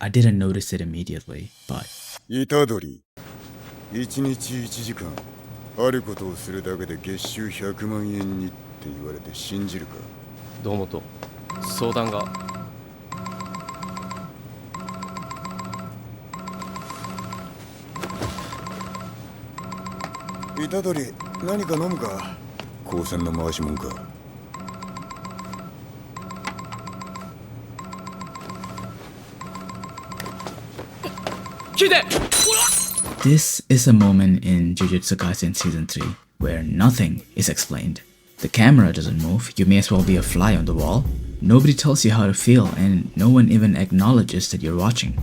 I didn't notice it immediately, but 虎杖1日1時間あることをするだけで月収100万円にって言われて信じるか。堂本、相談が。虎杖、何か飲むか。高専の回しもんか。聞いて。 this is a moment in Jujutsu Kaisen Season 3 where nothing is explained. The camera doesn't move, you may as well be a fly on the wall. Nobody tells you how to feel and no one even acknowledges that you're watching.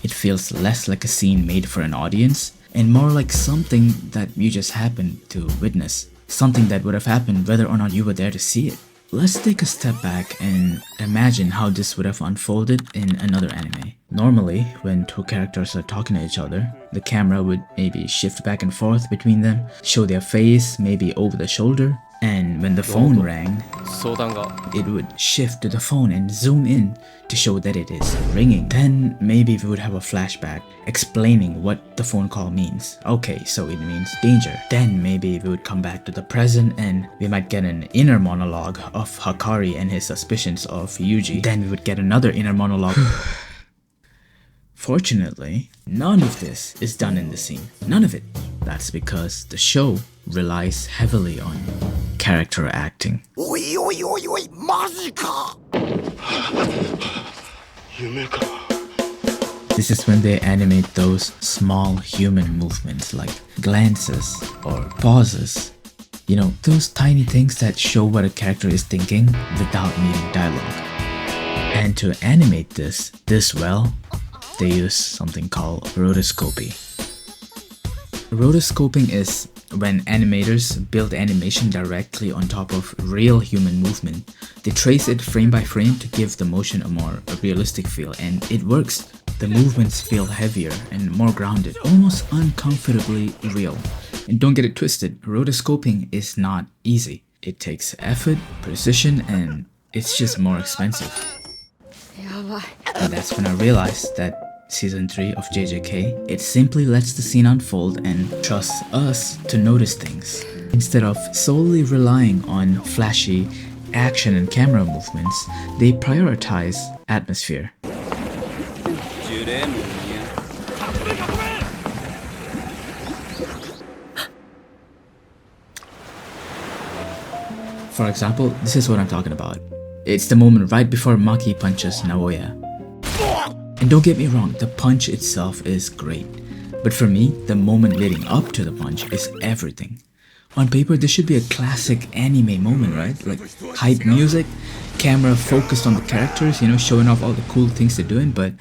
It feels less like a scene made for an audience and more like something that you just happened to witness. Something that would have happened whether or not you were there to see it. Let's take a step back and imagine how this would have unfolded in another anime. Normally, when two characters are talking to each other, the camera would maybe shift back and forth between them, show their face maybe over the shoulder, and when the phone rang, 相談が。 it would shift to the phone and zoom in to show that it is ringing. Then maybe we would have a flashback explaining what the phone call means. Okay, so it means danger. Then maybe we would come back to the present and we might get an inner monologue of Hakari and his suspicions of Yuji. Then we would get another inner monologue. Fortunately, none of this is done in the scene. None of it. That's because the show relies heavily on character acting. おいおいおいおい、マジか。夢か。 This is when they animate those small human movements like glances or pauses. You know, those tiny things that show what a character is thinking without needing dialogue. And to animate this well, they use something called rotoscopy. Rotoscoping is when animators build animation directly on top of real human movement. They trace it frame by frame to give the motion a more realistic feel, and it works. The movements feel heavier and more grounded, almost uncomfortably real. And don't get it twisted, rotoscoping is not easy. It takes effort, precision, and it's just more expensive. And that's when I realized that Season 3 of JJK, it simply lets the scene unfold and trusts us to notice things. Instead of solely relying on flashy action and camera movements, they prioritize atmosphere. For example, this is what I'm talking about. It's the moment right before Maki punches Naoya. And don't get me wrong, the punch itself is great. But for me, the moment leading up to the punch is everything. On paper, this should be a classic anime moment, right? Like hype music, camera focused on the characters, you know, showing off all the cool things they're doing, but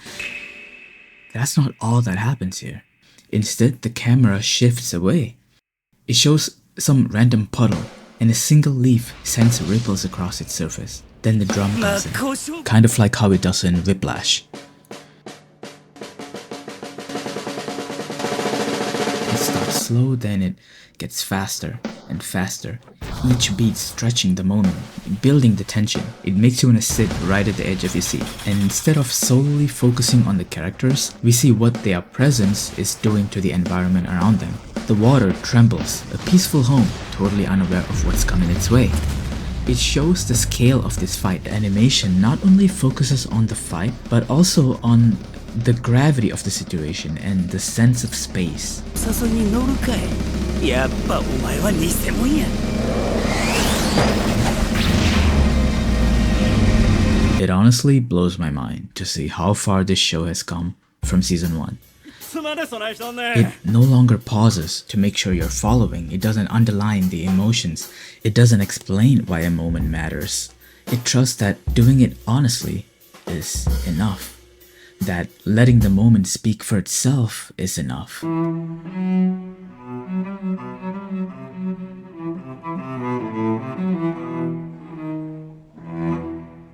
that's not all that happens here. Instead, the camera shifts away. It shows some random puddle, and a single leaf sends ripples across its surface. Then the drum comes in, kind of like how it does in Whiplash. It starts slow, then it gets faster and faster, each beat stretching the moment, building the tension. It makes you want to sit right at the edge of your seat. And instead of solely focusing on the characters, we see what their presence is doing to the environment around them. The water trembles, a peaceful home, totally unaware of what's coming its way. It shows the scale of this fight. The animation not only focuses on the fight, but also on the gravity of the situation and the sense of space. It honestly blows my mind to see how far this show has come from season 1. It no longer pauses to make sure you're following. It doesn't underline the emotions. It doesn't explain why a moment matters. It trusts that doing it honestly is enough. That letting the moment speak for itself is enough.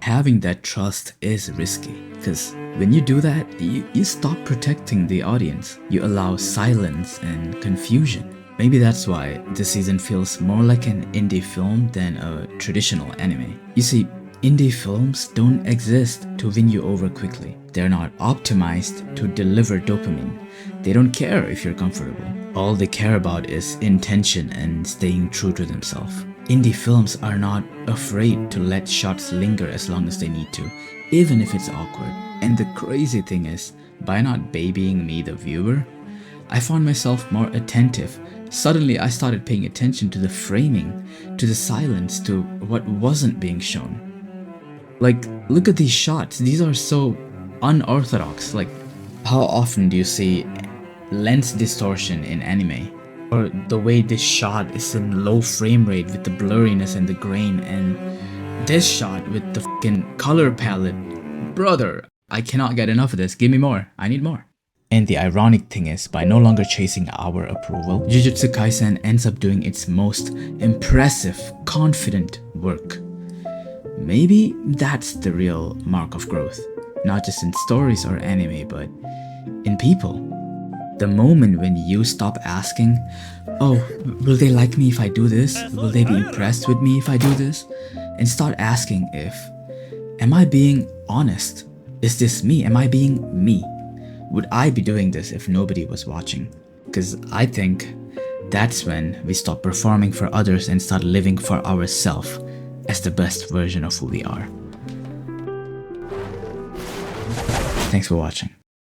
Having that trust is risky, because when you do that, you stop protecting the audience. You allow silence and confusion. Maybe that's why this season feels more like an indie film than a traditional anime. You see, Indie films don't exist to win you over quickly. They're not optimized to deliver dopamine. They don't care if you're comfortable. All they care about is intention and staying true to themselves. Indie films are not afraid to let shots linger as long as they need to, even if it's awkward. And the crazy thing is, by not babying me, the viewer, I found myself more attentive. Suddenly I started paying attention to the framing, to the silence, to what wasn't being shown. Like, look at these shots. These are so unorthodox. Like, how often do you see lens distortion in anime? Or the way this shot is in low frame rate with the blurriness and the grain, and this shot with the fucking color palette. Brother, I cannot get enough of this. Give me more. I need more. And the ironic thing is, by no longer chasing our approval, Jujutsu Kaisen ends up doing its most impressive, confident work. Maybe that's the real mark of growth, not just in stories or anime, but in people. The moment when you stop asking, oh, will they like me if I do this? Will they be impressed with me if I do this? And start asking if, am I being honest? Is this me? Am I being me? Would I be doing this if nobody was watching? Because I think that's when we stop performing for others and start living for ourselves as the best version of who we are. Thanks for watching.